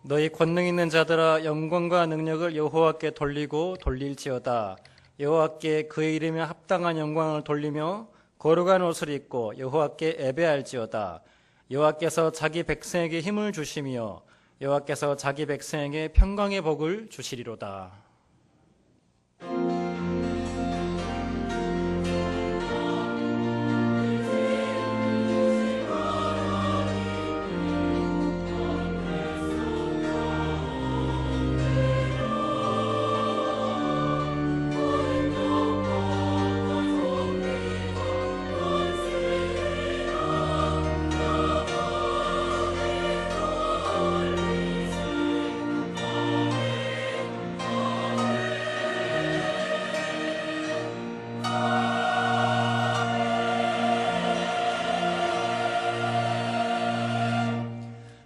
너희 권능 있는 자들아 영광과 능력을 여호와께 돌리고 돌릴지어다. 여호와께 그의 이름에 합당한 영광을 돌리며 거룩한 옷을 입고 여호와께 예배할지어다. 여호와께서 자기 백성에게 힘을 주시며 여호와께서 자기 백성에게 평강의 복을 주시리로다.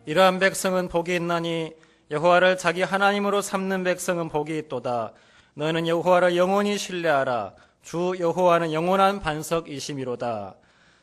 이러한 백성은 복이 있나니 여호와를 자기 하나님으로 삼는 백성은 복이 있도다. 너희는 여호와를 영원히 신뢰하라. 주 여호와는 영원한 반석이심이로다.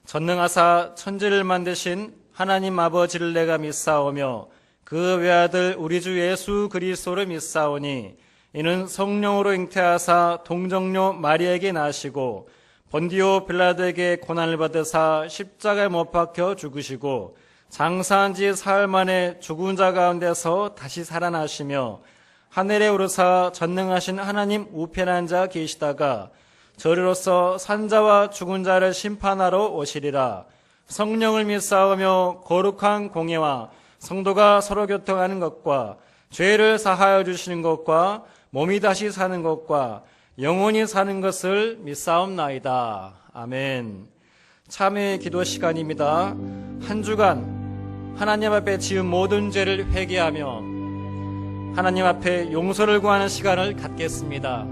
전능하사 천지를 만드신 하나님 아버지를 내가 믿사오며 그 외아들 우리 주 예수 그리스도를 믿사오니 이는 성령으로 잉태하사 동정녀 마리아에게 나시고 본디오 빌라도에게 고난을 받으사 십자가에 못 박혀 죽으시고 장사한 지 사흘 만에 죽은 자 가운데서 다시 살아나시며 하늘에 오르사 전능하신 하나님 우편에 앉아 계시다가 저리로서 산자와 죽은 자를 심판하러 오시리라. 성령을 믿사오며 거룩한 공예와 성도가 서로 교통하는 것과 죄를 사하여 주시는 것과 몸이 다시 사는 것과 영원히 사는 것을 믿사옵나이다. 아멘. 참회의 기도 시간입니다. 한 주간 하나님 앞에 지은 모든 죄를 회개하며 하나님 앞에 용서를 구하는 시간을 갖겠습니다.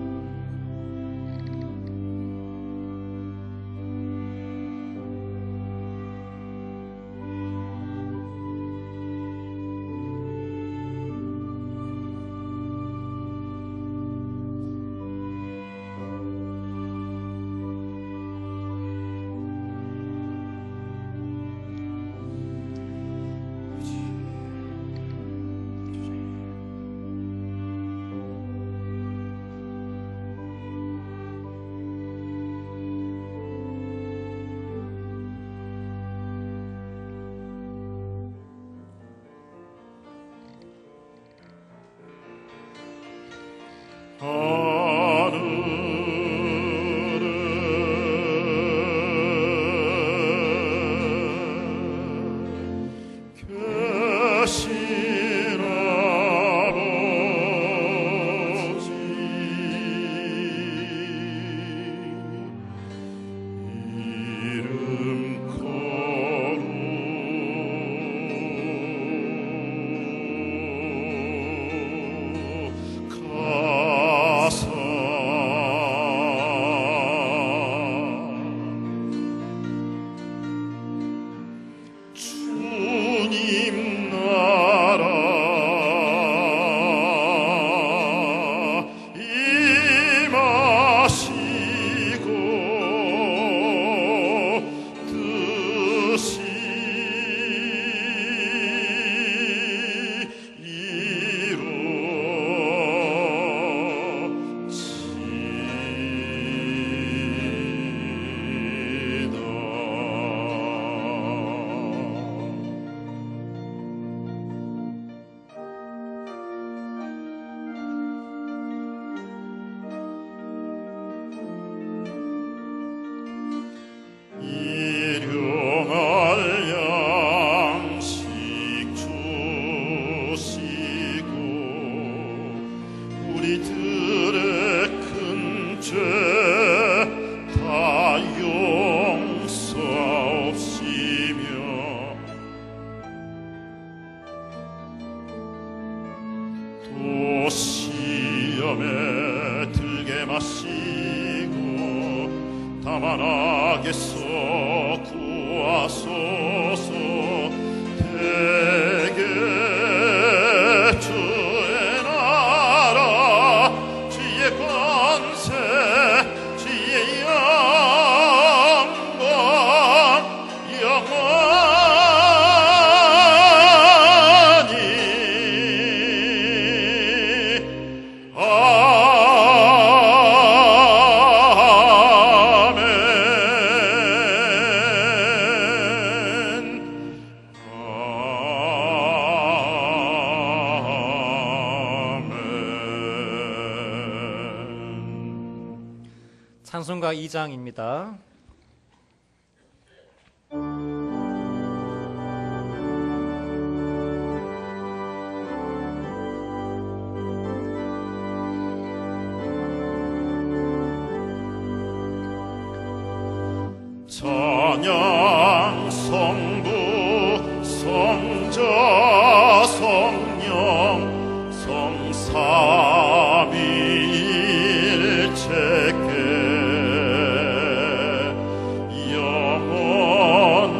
다만 악에서 구하소서. 대개 주의 나라 주의 권세 주의 영광 영원히 찬송가 2장입니다. 찬양 성부 성자 성령 성삼위일체께 영원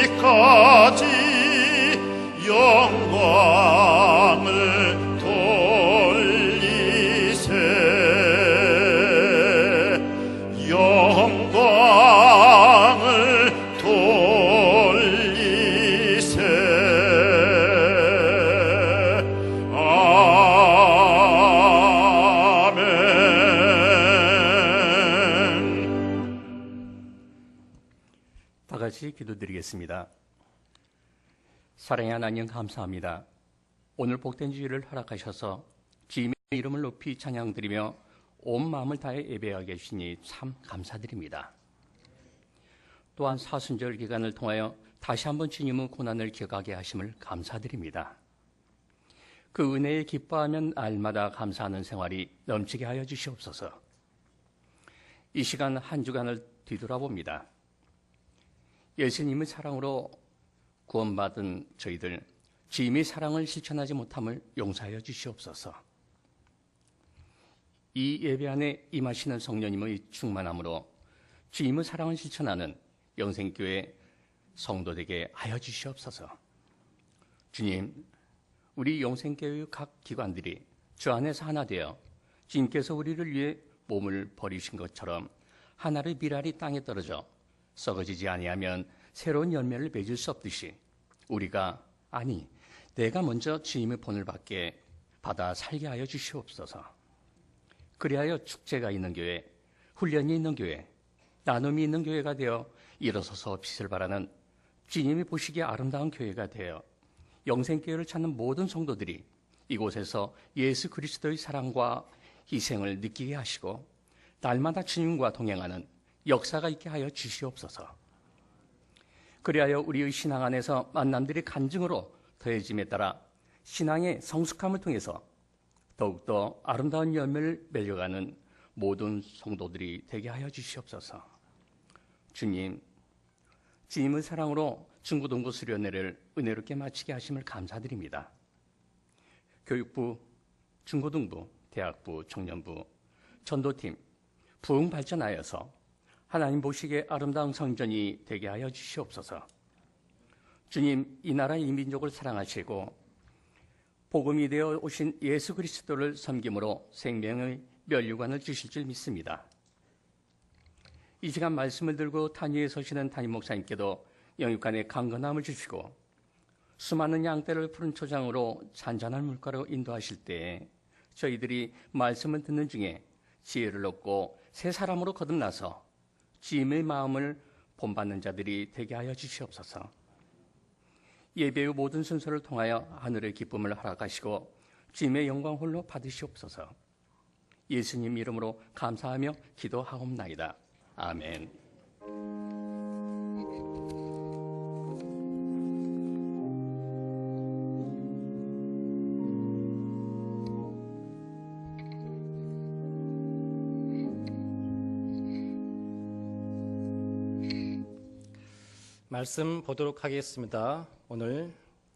무궁하기까지 영광을 돌리세 영광을 돌리세 아멘. 다 같이 기도드리겠습니다. 사랑의 하나님 감사합니다. 오늘 복된 주일을 허락하셔서 주님의 이름을 높이 찬양드리며 온 마음을 다해 예배하게 하시니 참 감사드립니다. 또한 사순절 기간을 통하여 다시 한번 주님의 고난을 기억하게 하심을 감사드립니다. 그 은혜에 기뻐하면 날마다 감사하는 생활이 넘치게 하여 주시옵소서. 이 시간 한 주간을 뒤돌아봅니다. 예수님의 사랑으로 구원받은 저희들 주님의 사랑을 실천하지 못함을 용서하여 주시옵소서. 이 예배 안에 임하시는 성령님의 충만함으로 주님의 사랑을 실천하는 영생교회 성도되게 하여 주시옵소서. 주님, 우리 영생교회 각 기관들이 주 안에서 하나 되어 주님께서 우리를 위해 몸을 버리신 것처럼 하나의 밀알이 땅에 떨어져 썩어지지 아니하면 새로운 열매를 맺을 수 없듯이 내가 먼저 주님의 본을 받아 살게 하여 주시옵소서. 그리하여 축제가 있는 교회, 훈련이 있는 교회, 나눔이 있는 교회가 되어 일어서서 빛을 발하는 주님이 보시기에 아름다운 교회가 되어 영생교회를 찾는 모든 성도들이 이곳에서 예수 그리스도의 사랑과 희생을 느끼게 하시고 날마다 주님과 동행하는 역사가 있게 하여 주시옵소서. 그리하여 우리의 신앙 안에서 만남들이 간증으로 더해짐에 따라 신앙의 성숙함을 통해서 더욱더 아름다운 열매를 맺어가는 모든 성도들이 되게 하여 주시옵소서. 주님, 주님의 사랑으로 중고등부 수련회를 은혜롭게 마치게 하심을 감사드립니다. 교육부, 중고등부, 대학부, 청년부, 전도팀, 부흥 발전하여서 하나님 보시기에 아름다운 성전이 되게 하여 주시옵소서. 주님, 이 나라 이 민족을 사랑하시고 복음이 되어 오신 예수 그리스도를 섬김으로 생명의 면류관을 주실 줄 믿습니다. 이 시간 말씀을 들고 단위에 서시는 담임 목사님께도 영육간의 강건함을 주시고 수많은 양떼를 푸른 초장으로 잔잔한 물가로 인도하실 때에 저희들이 말씀을 듣는 중에 지혜를 얻고 새 사람으로 거듭나서 주님의 마음을 본받는 자들이 되게 하여 주시옵소서. 예배의 모든 순서를 통하여 하늘의 기쁨을 허락하시고 주님의 영광 홀로 받으시옵소서. 예수님 이름으로 감사하며 기도하옵나이다. 아멘. 말씀 보도록 하겠습니다. 오늘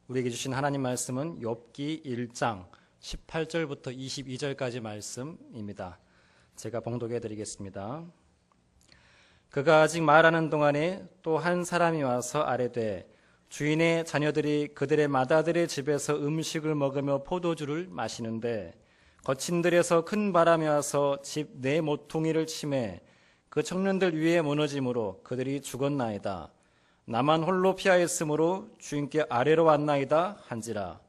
우리에게 주신 하나님 말씀은 욥기 1장 18절부터 22절까지 말씀입니다. 제가 봉독해 드리겠습니다. 그가 아직 말하는 동안에 또 한 사람이 와서 아뢰되 주인의 자녀들이 그들의 맏아들의 집에서 음식을 먹으며 포도주를 마시는데 거친 들에서 큰 바람이 와서 집 네 모퉁이를 치매 그 청년들 위에 무너짐으로 그들이 죽었나이다. 나만 홀로 피하였으므로 주인께 아래로 왔나이다 한지라.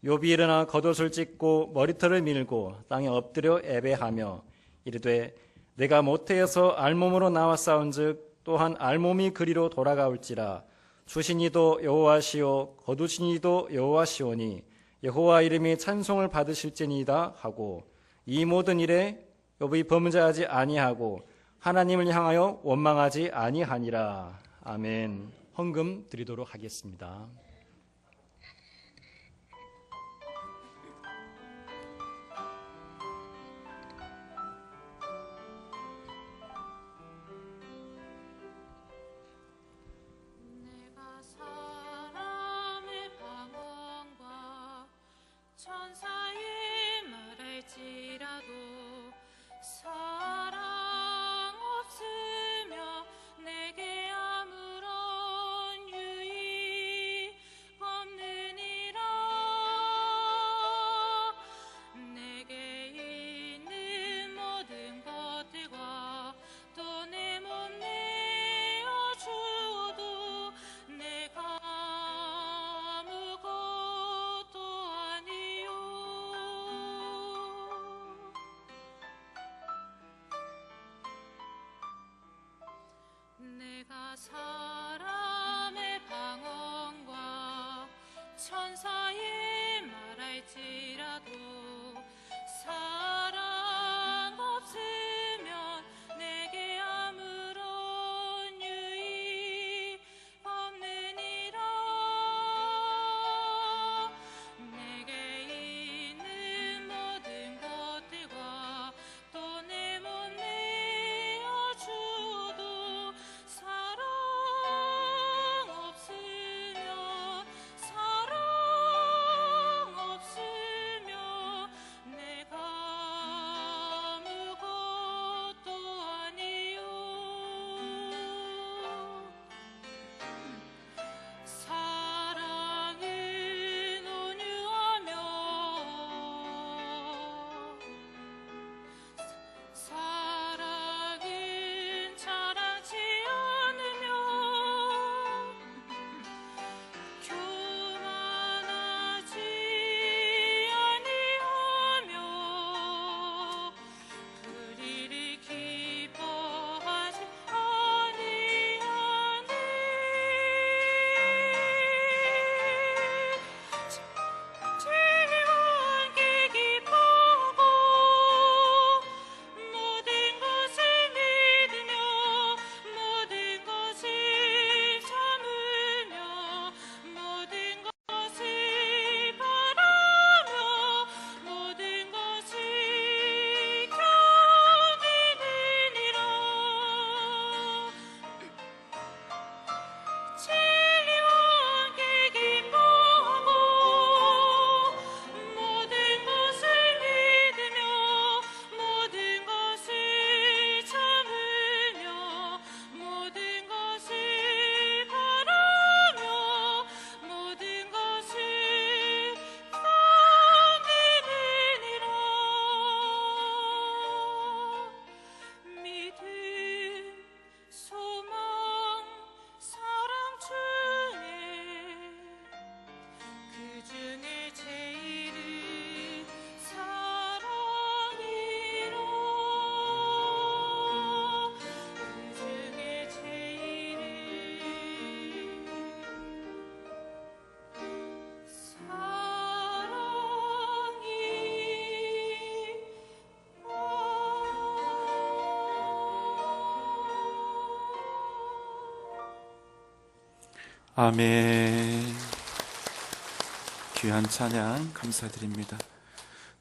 욥이 일어나 겉옷을 찢고 머리털을 밀고 땅에 엎드려 애배하며 이르되 내가 모태에서 알몸으로 나와 싸운즉 또한 알몸이 그리로 돌아가올지라. 주신 이도 여호와시오 거두신 이도 여호와시오니 여호와 이름이 찬송을 받으실지니이다 하고 이 모든 일에 욥이 범죄하지 아니하고 하나님을 향하여 원망하지 아니하니라. 아멘. 헌금 드리도록 하겠습니다. 내가 사람의 방언과 천사의 말할지라도 사랑 없으며 내게 아무런 유익 없느니라. 내게 있는 모든 것들과 또 내 몸 내어 주어도 내가 아무것도 아니요. 내가 사람의 방언과 천사의 말할지라도 사랑 없으면 내게 아무런 유익 없느니라. 내게 있는 모든 것들과 또 내 몸 내어 주어도 사랑 없으면 내가 아무것도 아니요. 사랑은 온유하며 사랑은 자랑치 않으며 교만하지 아니하며 불의를 기뻐하지 아니하네. 진리와 함께 기뻐하고 모든 것을 믿으며 모든 것을 참으며 모든 것을 바라며 모든 것을 견디느니라. 진리와 함께 기뻐하고 모든 것을 믿으며 모든 것을 참으며 모든 것을 바라며 모든 것을 견디느니라. 믿음, 소망, 사랑 중에 그 중에 제일은 사랑이라. 그 중에 제일은 아멘. 귀한 찬양 감사드립니다.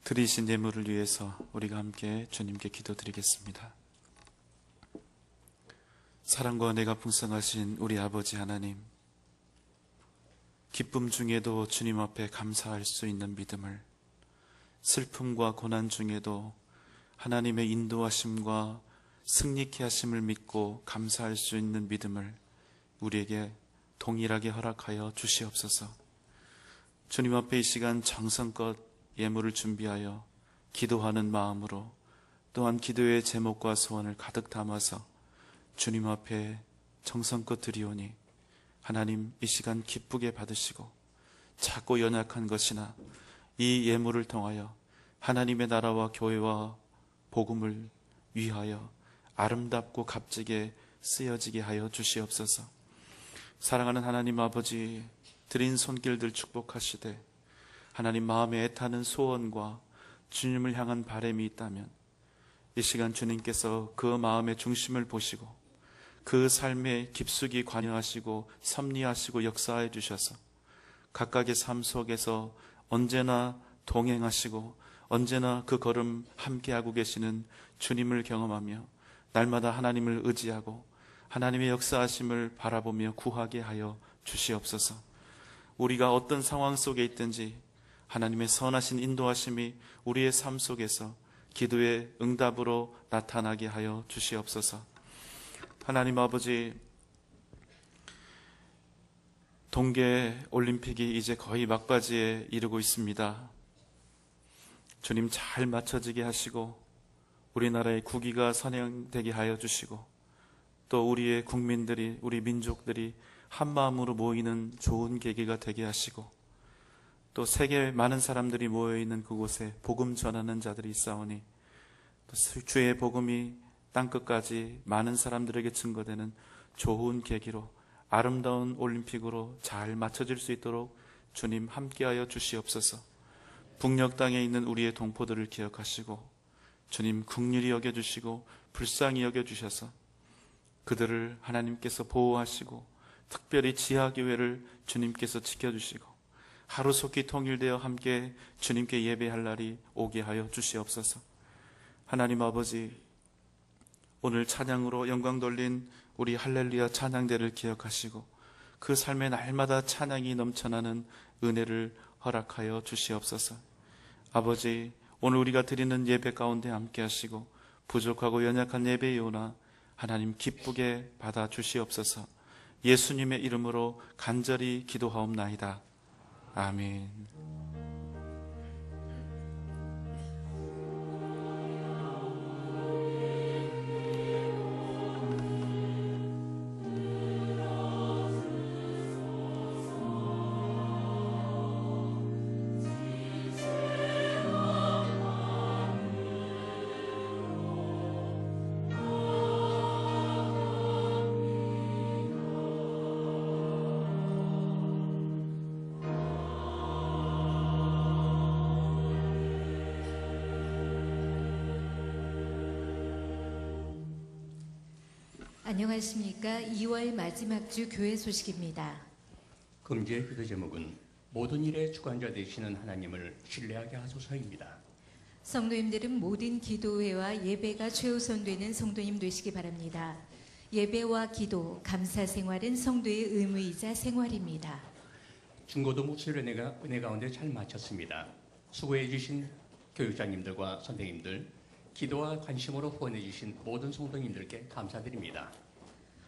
드리신 예물을 위해서 우리가 함께 주님께 기도드리겠습니다. 사랑과 은혜가 풍성하신 우리 아버지 하나님, 기쁨 중에도 주님 앞에 감사할 수 있는 믿음을, 슬픔과 고난 중에도 하나님의 인도하심과 승리케 하심을 믿고 감사할 수 있는 믿음을 우리에게 동일하게 허락하여 주시옵소서. 주님 앞에 이 시간 정성껏 예물을 준비하여 기도하는 마음으로, 또한 기도의 제목과 소원을 가득 담아서 주님 앞에 정성껏 드리오니 하나님 이 시간 기쁘게 받으시고, 작고 연약한 것이나 이 예물을 통하여 하나님의 나라와 교회와 복음을 위하여 아름답고 값지게 쓰여지게 하여 주시옵소서. 사랑하는 하나님 아버지, 드린 손길들 축복하시되 하나님 마음에 애타는 소원과 주님을 향한 바람이 있다면 이 시간 주님께서 그 마음의 중심을 보시고 그 삶에 깊숙이 관여하시고 섭리하시고 역사해 주셔서 각각의 삶 속에서 언제나 동행하시고 언제나 그 걸음 함께하고 계시는 주님을 경험하며 날마다 하나님을 의지하고 하나님의 역사하심을 바라보며 구하게 하여 주시옵소서. 우리가 어떤 상황 속에 있든지 하나님의 선하신 인도하심이 우리의 삶 속에서 기도의 응답으로 나타나게 하여 주시옵소서. 하나님 아버지, 동계 올림픽이 이제 거의 막바지에 이르고 있습니다. 주님 잘 맞춰지게 하시고 우리나라의 국위가 선양되게 하여 주시고 또 우리의 국민들이, 우리 민족들이 한 마음으로 모이는 좋은 계기가 되게 하시고 또 세계 많은 사람들이 모여있는 그곳에 복음 전하는 자들이 있사오니 또 주의 복음이 땅끝까지 많은 사람들에게 증거되는 좋은 계기로 아름다운 올림픽으로 잘 맞춰질 수 있도록 주님 함께하여 주시옵소서. 북녘 땅에 있는 우리의 동포들을 기억하시고 주님 긍휼히 여겨주시고 불쌍히 여겨주셔서 그들을 하나님께서 보호하시고 특별히 지하교회를 주님께서 지켜주시고 하루속히 통일되어 함께 주님께 예배할 날이 오게 하여 주시옵소서. 하나님 아버지, 오늘 찬양으로 영광 돌린 우리 할렐루야 찬양대를 기억하시고 그 삶의 날마다 찬양이 넘쳐나는 은혜를 허락하여 주시옵소서. 아버지, 오늘 우리가 드리는 예배 가운데 함께 하시고 부족하고 연약한 예배이오나 하나님 기쁘게 받아 주시옵소서. 예수님의 이름으로 간절히 기도하옵나이다. 아멘. 안녕하십니까. 2월 마지막 주 교회 소식입니다. 금주의 기도 제목은 모든 일의 주관자 되시는 하나님을 신뢰하게 하소서입니다. 성도님들은 모든 기도회와 예배가 최우선되는 성도님 되시기 바랍니다. 예배와 기도, 감사 생활은 성도의 의무이자 생활입니다. 중고등 목소리 은혜 가운데 잘 마쳤습니다. 수고해 주신 교육자님들과 선생님들, 기도와 관심으로 후원해 주신 모든 성도님들께 감사드립니다.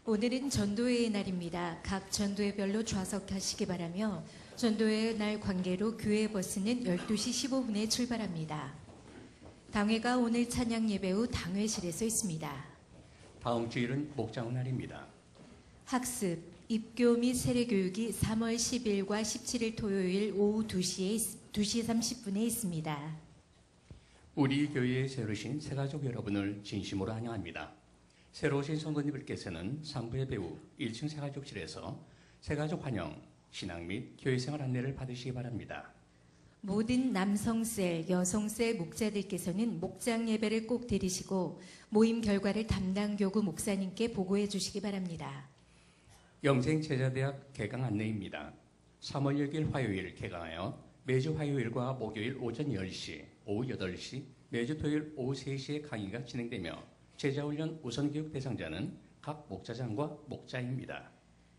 오늘은 전도회의 날입니다. 각 전도회별로 좌석하시기 바라며 전도회의 날 관계로 교회 버스는 12시 15분에 출발합니다. 당회가 오늘 찬양 예배 후 당회실에서 있습니다. 다음 주일은 목장 날입니다. 학습, 입교 및 세례교육이 3월 10일과 17일 토요일 오후 2시 30분에 있습니다. 우리 교회에 새로 오신 새가족 여러분을 진심으로 환영합니다. 새로 오신 성도님들께서는 상부의 배우 1층 새가족실에서 새가족 환영, 신앙 및 교회생활 안내를 받으시기 바랍니다. 모든 남성셀, 여성셀 목자들께서는 목장 예배를 꼭 드리시고 모임 결과를 담당 교구 목사님께 보고해 주시기 바랍니다. 영생제자대학 개강 안내입니다. 3월 6일 화요일 개강하여 매주 화요일과 목요일 오전 10시, 오후 8시, 매주 토요일 오후 3시에 강의가 진행되며 제자훈련 우선교육 대상자는 각 목자장과 목자입니다.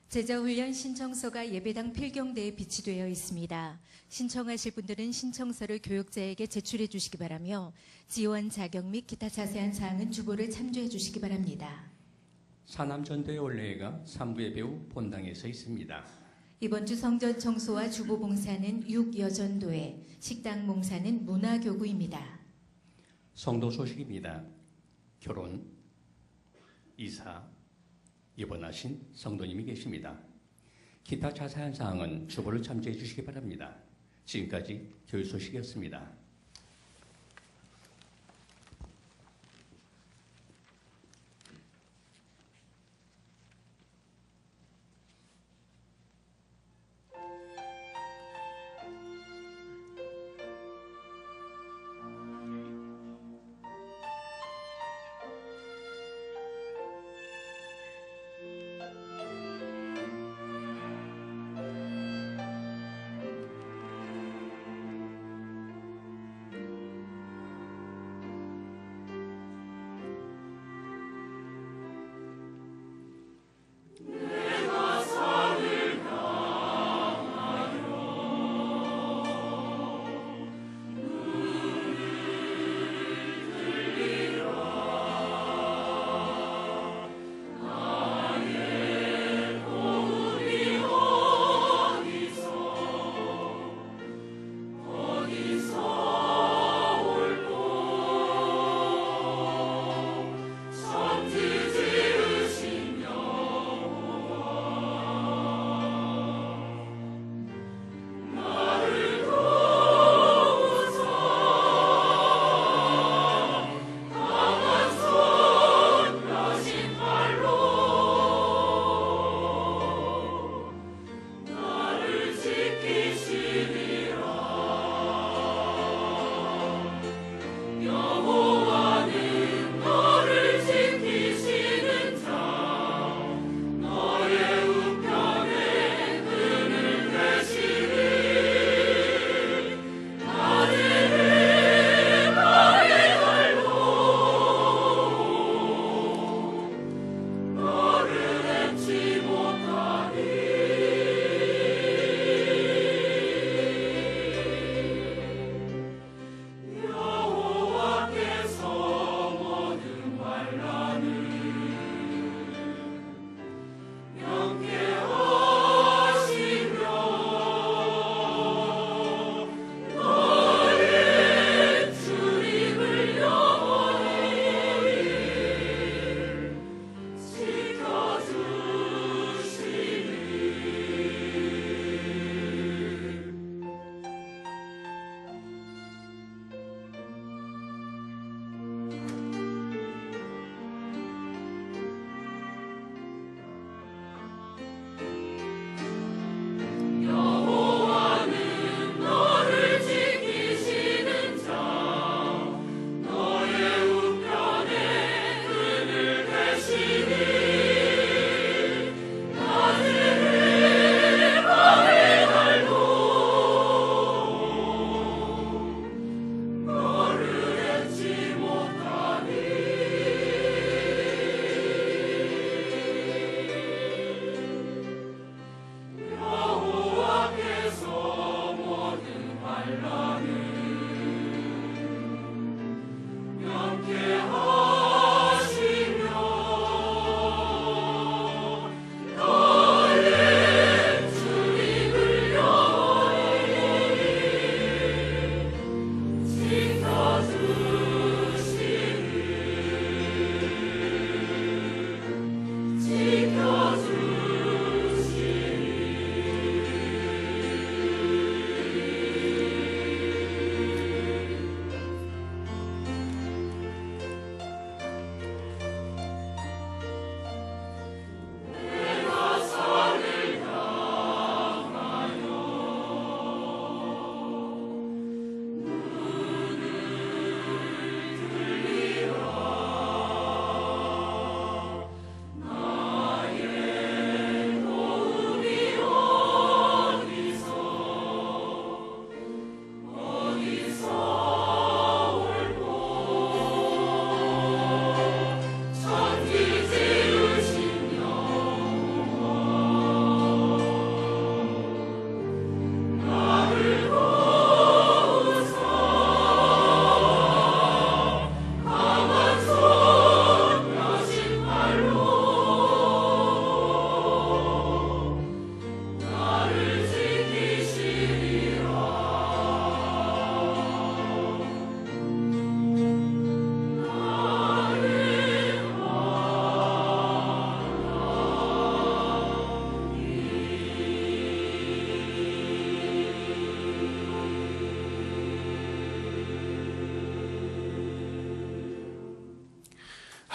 제자훈련 신청서가 예배당 필경대에 비치되어 있습니다. 신청하실 분들은 신청서를 교육자에게 제출해 주시기 바라며 지원 자격 및 기타 자세한 사항은 주보를 참조해 주시기 바랍니다. 사남전도의 올레회가 3부의 배우 본당에서 있습니다. 이번 주 성전 청소와 주보 봉사는 6여전도회, 식당 봉사는 문화교구입니다. 성도 소식입니다. 결혼, 이사, 입원하신 성도님이 계십니다. 기타 자세한 사항은 주보를 참조해 주시기 바랍니다. 지금까지 교육 소식이었습니다.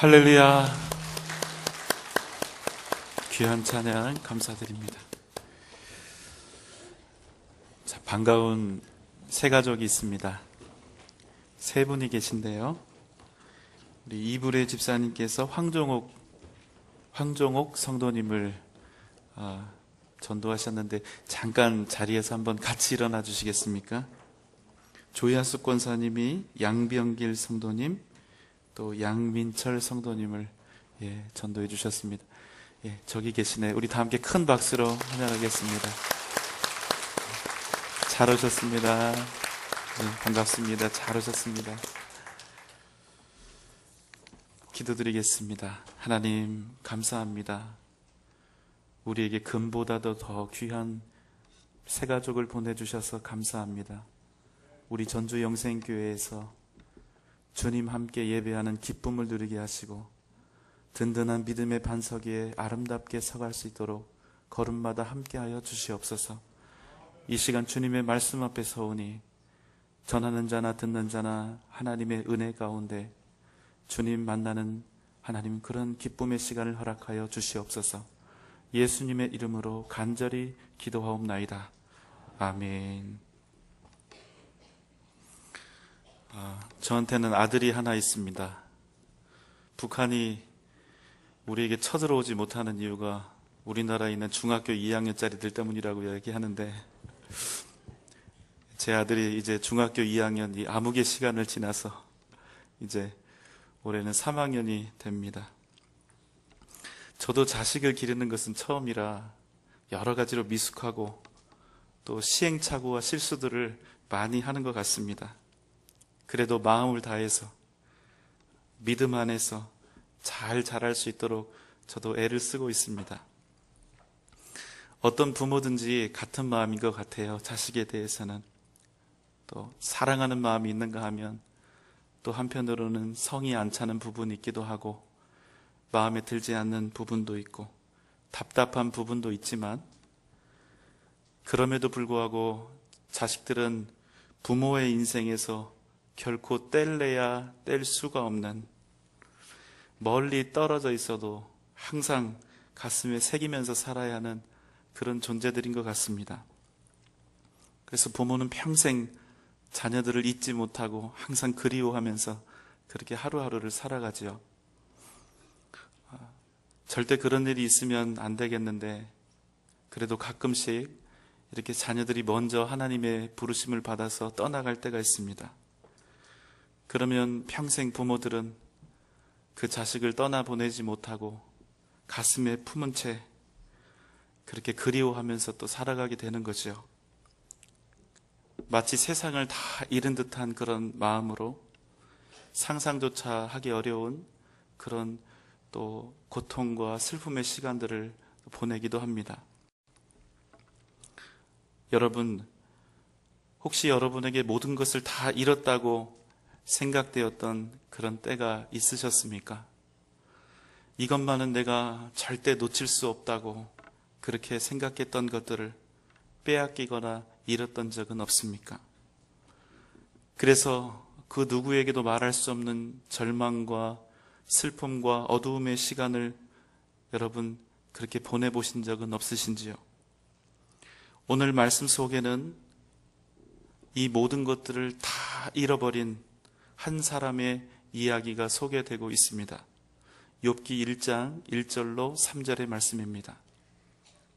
할렐루야. 귀한 찬양 감사드립니다. 자, 반가운 새 가족이 있습니다. 세 분이 계신데요. 우리 이불의 집사님께서 황종옥 성도님을 전도하셨는데 잠깐 자리에서 한번 같이 일어나 주시겠습니까? 조야수 권사님이 양병길 성도님, 또 양민철 성도님을 전도해 주셨습니다. 저기 계시네. 우리 다 함께 큰 박수로 환영하겠습니다. 잘 오셨습니다. 반갑습니다. 잘 오셨습니다. 기도드리겠습니다. 하나님 감사합니다. 우리에게 금보다도 더 귀한 새 가족을 보내주셔서 감사합니다. 우리 전주 영생교회에서 주님 함께 예배하는 기쁨을 누리게 하시고 든든한 믿음의 반석 위에 아름답게 서갈 수 있도록 걸음마다 함께하여 주시옵소서. 이 시간 주님의 말씀 앞에 서오니 전하는 자나 듣는 자나 하나님의 은혜 가운데 주님 만나는 하나님 그런 기쁨의 시간을 허락하여 주시옵소서. 예수님의 이름으로 간절히 기도하옵나이다. 아멘. 저한테는 아들이 하나 있습니다. 북한이 우리에게 쳐들어오지 못하는 이유가 우리나라에 있는 중학교 2학년짜리들 때문이라고 얘기하는데, 제 아들이 이제 중학교 2학년 이 암흑의 시간을 지나서 이제 올해는 3학년이 됩니다. 저도 자식을 기르는 것은 처음이라 여러 가지로 미숙하고 또 시행착오와 실수들을 많이 하는 것 같습니다. 그래도 마음을 다해서 믿음 안에서 잘 자랄 수 있도록 저도 애를 쓰고 있습니다. 어떤 부모든지 같은 마음인 것 같아요. 자식에 대해서는. 또 사랑하는 마음이 있는가 하면 또 한편으로는 성이 안 차는 부분이 있기도 하고 마음에 들지 않는 부분도 있고 답답한 부분도 있지만, 그럼에도 불구하고 자식들은 부모의 인생에서 결코 뗄래야 뗄 수가 없는, 멀리 떨어져 있어도 항상 가슴에 새기면서 살아야 하는 그런 존재들인 것 같습니다. 그래서 부모는 평생 자녀들을 잊지 못하고 항상 그리워하면서 그렇게 하루하루를 살아가지요. 절대 그런 일이 있으면 안 되겠는데 그래도 가끔씩 이렇게 자녀들이 먼저 하나님의 부르심을 받아서 떠나갈 때가 있습니다. 그러면 평생 부모들은 그 자식을 떠나보내지 못하고 가슴에 품은 채 그렇게 그리워하면서 또 살아가게 되는 거죠. 마치 세상을 다 잃은 듯한 그런 마음으로 상상조차 하기 어려운 그런 또 고통과 슬픔의 시간들을 보내기도 합니다. 여러분, 혹시 여러분에게 모든 것을 다 잃었다고 생각되었던 그런 때가 있으셨습니까? 이것만은 내가 절대 놓칠 수 없다고 그렇게 생각했던 것들을 빼앗기거나 잃었던 적은 없습니까? 그래서 그 누구에게도 말할 수 없는 절망과 슬픔과 어두움의 시간을 여러분 그렇게 보내보신 적은 없으신지요? 오늘 말씀 속에는 이 모든 것들을 다 잃어버린 한 사람의 이야기가 소개되고 있습니다. 욥기 1장 1절로 3절의 말씀입니다.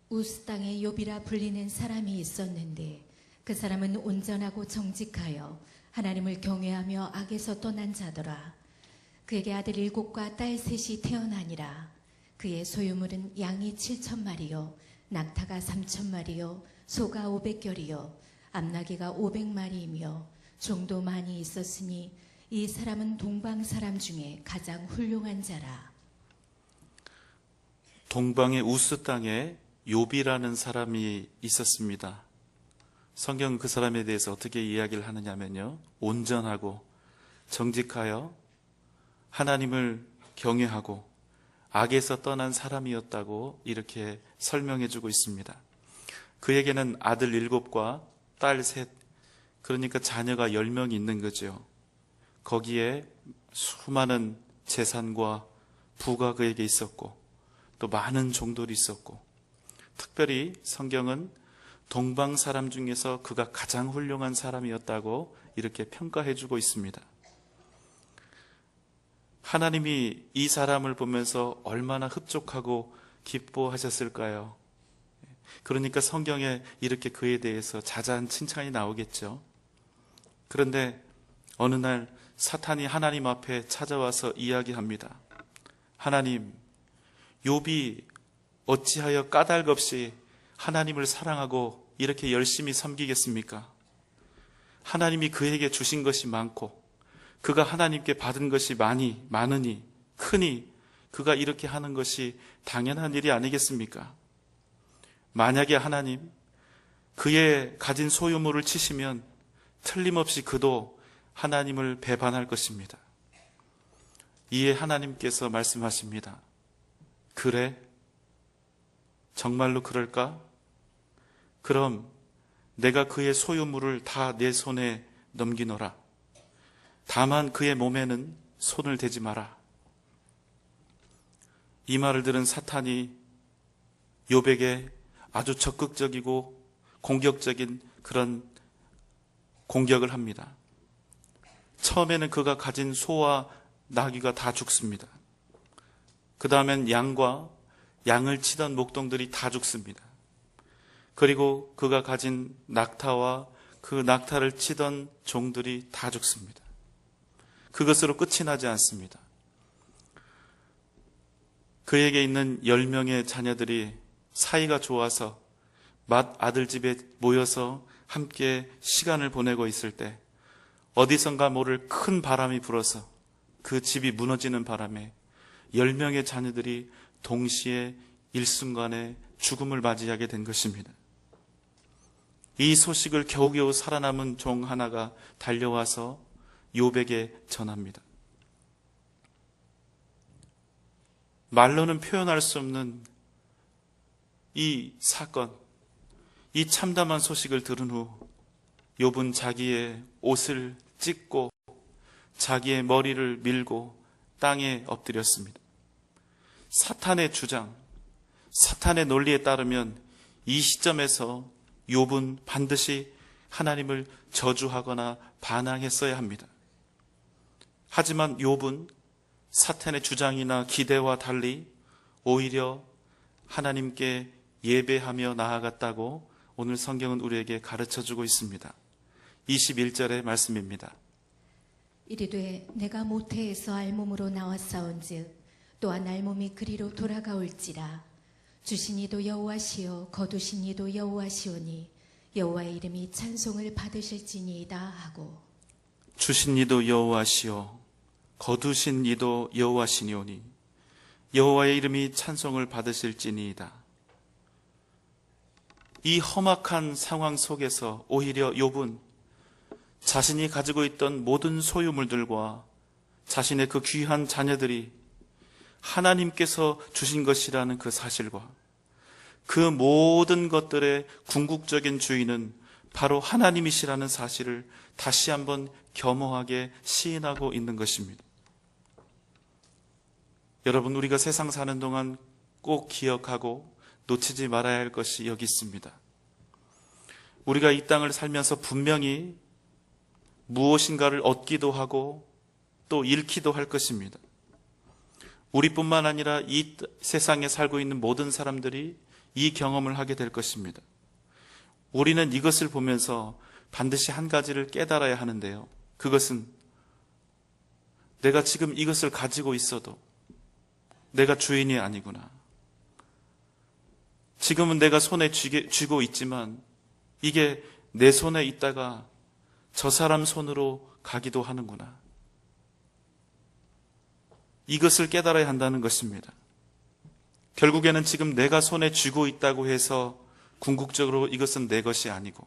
우스 땅에 욥이라 불리는 사람이 있었는데 그 사람은 온전하고 정직하여 하나님을 경외하며 악에서 떠난 자더라. 그에게 아들 7과 딸 3이 태어나니라. 그의 소유물은 양이 7,000마리요 낙타가 3,000마리요 소가 500결이요 암나귀가 500마리이며 종도 많이 있었으니 이 사람은 동방 사람 중에 가장 훌륭한 자라. 동방의 우스 땅에 욥이라는 사람이 있었습니다. 성경 그 사람에 대해서 어떻게 이야기를 하느냐면요, 온전하고 정직하여 하나님을 경외하고 악에서 떠난 사람이었다고 이렇게 설명해 주고 있습니다. 그에게는 아들 7과 딸 3, 그러니까 자녀가 10명이 있는 거죠. 거기에 수많은 재산과 부가 그에게 있었고 또 많은 종들이 있었고, 특별히 성경은 동방 사람 중에서 그가 가장 훌륭한 사람이었다고 이렇게 평가해주고 있습니다. 하나님이 이 사람을 보면서 얼마나 흡족하고 기뻐하셨을까요? 그러니까 성경에 이렇게 그에 대해서 자자한 칭찬이 나오겠죠. 그런데 어느 날 사탄이 하나님 앞에 찾아와서 이야기합니다. 하나님, 욥이 어찌하여 까닭없이 하나님을 사랑하고 이렇게 열심히 섬기겠습니까? 하나님이 그에게 주신 것이 많고 그가 하나님께 받은 것이 많으니 크니 그가 이렇게 하는 것이 당연한 일이 아니겠습니까? 만약에 하나님 그의 가진 소유물을 치시면 틀림없이 그도 하나님을 배반할 것입니다. 이에 하나님께서 말씀하십니다. 그래? 정말로 그럴까? 그럼 내가 그의 소유물을 다 내 손에 넘기노라. 다만 그의 몸에는 손을 대지 마라. 이 말을 들은 사탄이 욥에게 아주 적극적이고 공격적인 그런 공격을 합니다. 처음에는 그가 가진 소와 나귀가 다 죽습니다. 그 다음엔 양을 치던 목동들이 다 죽습니다. 그리고 그가 가진 낙타와 그 낙타를 치던 종들이 다 죽습니다. 그것으로 끝이 나지 않습니다. 그에게 있는 10명의 자녀들이 사이가 좋아서 맏아들 집에 모여서 함께 시간을 보내고 있을 때 어디선가 모를 큰 바람이 불어서 그 집이 무너지는 바람에 10명의 자녀들이 동시에 일순간에 죽음을 맞이하게 된 것입니다. 이 소식을 겨우겨우 살아남은 종 하나가 달려와서 욥에게 전합니다. 말로는 표현할 수 없는 이 사건, 이 참담한 소식을 들은 후 욥은 자기의 옷을 찢고 자기의 머리를 밀고 땅에 엎드렸습니다. 사탄의 주장, 사탄의 논리에 따르면 이 시점에서 욥은 반드시 하나님을 저주하거나 반항했어야 합니다. 하지만 욥은 사탄의 주장이나 기대와 달리 오히려 하나님께 예배하며 나아갔다고 오늘 성경은 우리에게 가르쳐주고 있습니다. 21절의 말씀입니다. 이르되 내가 모태에서 알몸으로 나왔사온즉 또한 알몸이 그리로 돌아가올지라. 주신 이도 여호와시요 거두신 이도 여호와시오니 여호와의 이름이 찬송을 받으실지니이다 하고, 주신 이도 여호와시요 거두신 이도 여호와시니오니 여호와의 이름이 찬송을 받으실지니이다. 이 험악한 상황 속에서 오히려 욥은 자신이 가지고 있던 모든 소유물들과 자신의 그 귀한 자녀들이 하나님께서 주신 것이라는 그 사실과 그 모든 것들의 궁극적인 주인은 바로 하나님이시라는 사실을 다시 한번 겸허하게 시인하고 있는 것입니다. 여러분, 우리가 세상 사는 동안 꼭 기억하고 놓치지 말아야 할 것이 여기 있습니다. 우리가 이 땅을 살면서 분명히 무엇인가를 얻기도 하고 또 잃기도 할 것입니다. 우리뿐만 아니라 이 세상에 살고 있는 모든 사람들이 이 경험을 하게 될 것입니다. 우리는 이것을 보면서 반드시 한 가지를 깨달아야 하는데요. 그것은 내가 지금 이것을 가지고 있어도 내가 주인이 아니구나. 지금은 내가 손에 쥐고 있지만 이게 내 손에 있다가 저 사람 손으로 가기도 하는구나. 이것을 깨달아야 한다는 것입니다. 결국에는 지금 내가 손에 쥐고 있다고 해서 궁극적으로 이것은 내 것이 아니고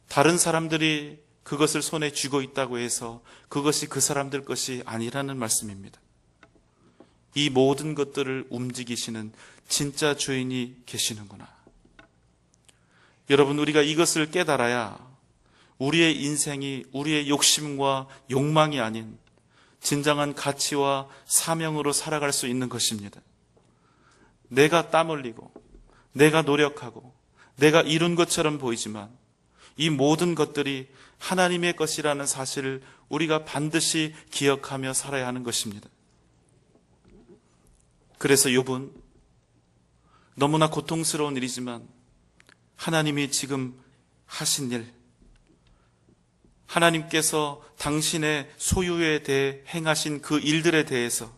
다른 사람들이 그것을 손에 쥐고 있다고 해서 그것이 그 사람들 것이 아니라는 말씀입니다. 이 모든 것들을 움직이시는 진짜 주인이 계시는구나. 여러분, 우리가 이것을 깨달아야 우리의 인생이 우리의 욕심과 욕망이 아닌 진정한 가치와 사명으로 살아갈 수 있는 것입니다. 내가 땀 흘리고 내가 노력하고 내가 이룬 것처럼 보이지만 이 모든 것들이 하나님의 것이라는 사실을 우리가 반드시 기억하며 살아야 하는 것입니다. 그래서 욥은 너무나 고통스러운 일이지만 하나님이 지금 하신 일, 하나님께서 당신의 소유에 대해 행하신 그 일들에 대해서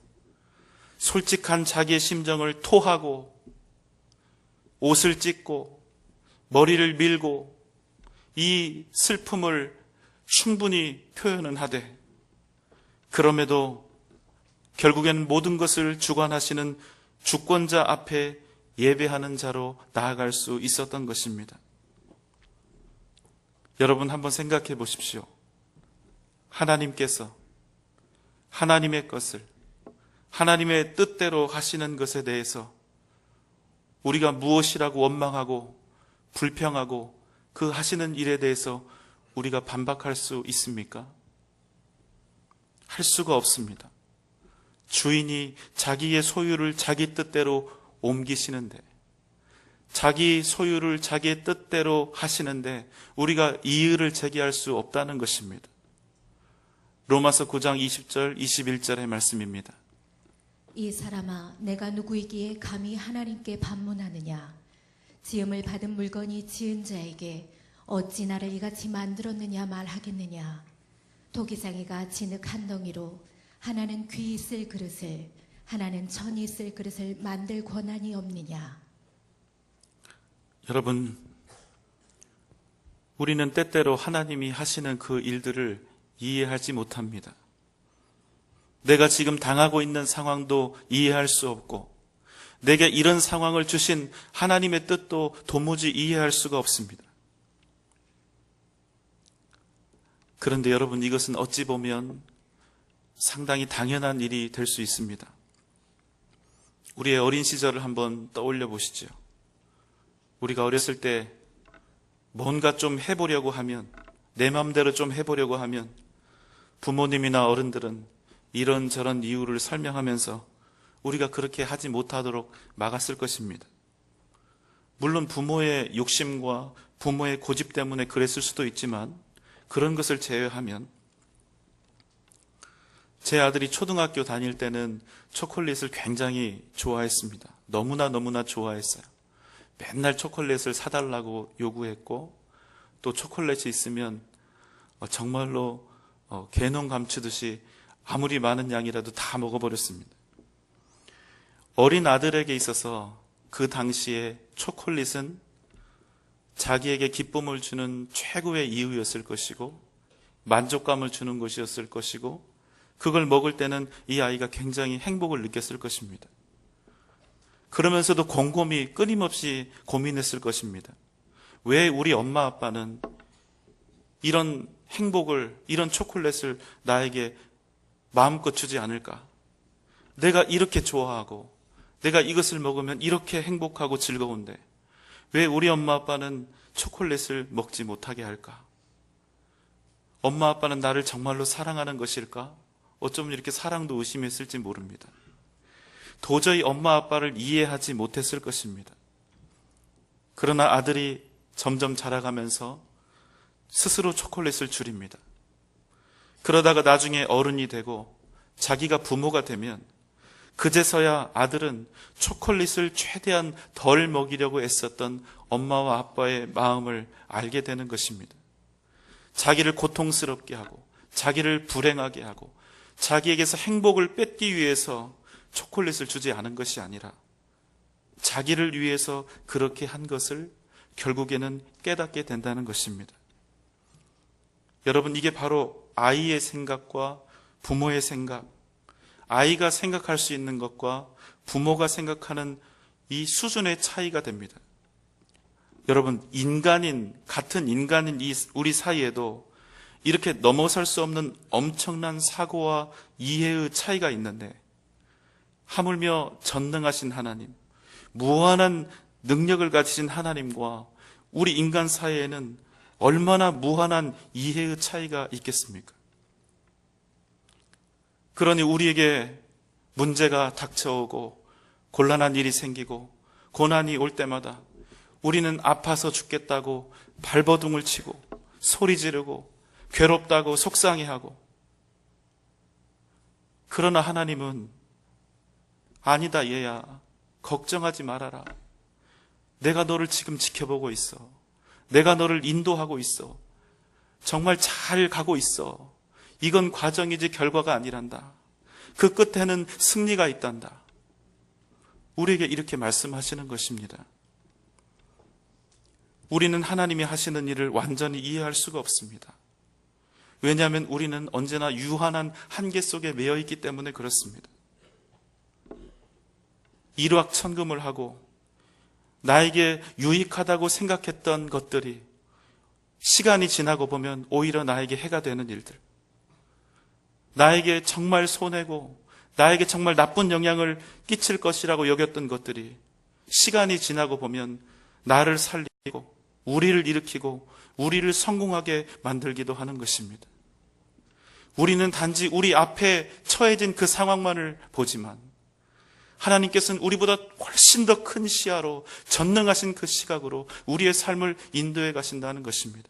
솔직한 자기의 심정을 토하고 옷을 찢고 머리를 밀고 이 슬픔을 충분히 표현은 하되 그럼에도 결국에는 모든 것을 주관하시는 주권자 앞에 예배하는 자로 나아갈 수 있었던 것입니다. 여러분 한번 생각해 보십시오. 하나님께서 하나님의 것을 하나님의 뜻대로 하시는 것에 대해서 우리가 무엇이라고 원망하고 불평하고 그 하시는 일에 대해서 우리가 반박할 수 있습니까? 할 수가 없습니다. 주인이 자기의 소유를 자기 뜻대로 옮기시는데, 자기 소유를 자기의 뜻대로 하시는데 우리가 이의를 제기할 수 없다는 것입니다. 로마서 9장 20절 21절의 말씀입니다. 이 사람아, 내가 누구이기에 감히 하나님께 반문하느냐? 지음을 받은 물건이 지은 자에게 어찌 나를 이같이 만들었느냐 말하겠느냐? 토기장이가 진흙 한 덩이로 하나는 귀 있을 그릇을, 하나는 천이 있을 그릇을 만들 권한이 없느냐? 여러분, 우리는 때때로 하나님이 하시는 그 일들을 이해하지 못합니다. 내가 지금 당하고 있는 상황도 이해할 수 없고 내게 이런 상황을 주신 하나님의 뜻도 도무지 이해할 수가 없습니다. 그런데 여러분, 이것은 어찌 보면 상당히 당연한 일이 될 수 있습니다. 우리의 어린 시절을 한번 떠올려 보시죠. 우리가 어렸을 때 뭔가 좀 해보려고 하면, 내 마음대로 좀 해보려고 하면 부모님이나 어른들은 이런저런 이유를 설명하면서 우리가 그렇게 하지 못하도록 막았을 것입니다. 물론 부모의 욕심과 부모의 고집 때문에 그랬을 수도 있지만 그런 것을 제외하면 제 아들이 초등학교 다닐 때는 초콜릿을 굉장히 좋아했습니다. 너무나 좋아했어요. 맨날 초콜릿을 사달라고 요구했고 또 초콜릿이 있으면 정말로 개농 감추듯이 아무리 많은 양이라도 다 먹어버렸습니다. 어린 아들에게 있어서 그 당시에 초콜릿은 자기에게 기쁨을 주는 최고의 이유였을 것이고 만족감을 주는 것이었을 것이고 그걸 먹을 때는 이 아이가 굉장히 행복을 느꼈을 것입니다. 그러면서도 곰곰이 끊임없이 고민했을 것입니다. 왜 우리 엄마 아빠는 이런 행복을, 이런 초콜릿을 나에게 마음껏 주지 않을까? 내가 이렇게 좋아하고 내가 이것을 먹으면 이렇게 행복하고 즐거운데 왜 우리 엄마 아빠는 초콜릿을 먹지 못하게 할까? 엄마 아빠는 나를 정말로 사랑하는 것일까? 어쩌면 이렇게 사랑도 의심했을지 모릅니다. 도저히 엄마 아빠를 이해하지 못했을 것입니다. 그러나 아들이 점점 자라가면서 스스로 초콜릿을 줄입니다. 그러다가 나중에 어른이 되고 자기가 부모가 되면 그제서야 아들은 초콜릿을 최대한 덜 먹이려고 애썼던 엄마와 아빠의 마음을 알게 되는 것입니다. 자기를 고통스럽게 하고 자기를 불행하게 하고 자기에게서 행복을 뺏기 위해서 초콜릿을 주지 않은 것이 아니라 자기를 위해서 그렇게 한 것을 결국에는 깨닫게 된다는 것입니다. 여러분, 이게 바로 아이의 생각과 부모의 생각, 아이가 생각할 수 있는 것과 부모가 생각하는 이 수준의 차이가 됩니다. 여러분, 같은 인간인 우리 사이에도 이렇게 넘어설 수 없는 엄청난 사고와 이해의 차이가 있는데 하물며 전능하신 하나님, 무한한 능력을 가지신 하나님과 우리 인간 사이에는 얼마나 무한한 이해의 차이가 있겠습니까? 그러니 우리에게 문제가 닥쳐오고 곤란한 일이 생기고 고난이 올 때마다 우리는 아파서 죽겠다고 발버둥을 치고 소리 지르고 괴롭다고 속상해하고, 그러나 하나님은 아니다 얘야, 걱정하지 말아라. 내가 너를 지금 지켜보고 있어. 내가 너를 인도하고 있어. 정말 잘 가고 있어. 이건 과정이지 결과가 아니란다. 그 끝에는 승리가 있단다. 우리에게 이렇게 말씀하시는 것입니다. 우리는 하나님이 하시는 일을 완전히 이해할 수가 없습니다. 왜냐하면 우리는 언제나 유한한 한계 속에 매여 있기 때문에 그렇습니다. 일확천금을 하고 나에게 유익하다고 생각했던 것들이 시간이 지나고 보면 오히려 나에게 해가 되는 일들, 나에게 정말 손해고 나에게 정말 나쁜 영향을 끼칠 것이라고 여겼던 것들이 시간이 지나고 보면 나를 살리고 우리를 일으키고 우리를 성공하게 만들기도 하는 것입니다. 우리는 단지 우리 앞에 처해진 그 상황만을 보지만 하나님께서는 우리보다 훨씬 더 큰 시야로 전능하신 그 시각으로 우리의 삶을 인도해 가신다는 것입니다.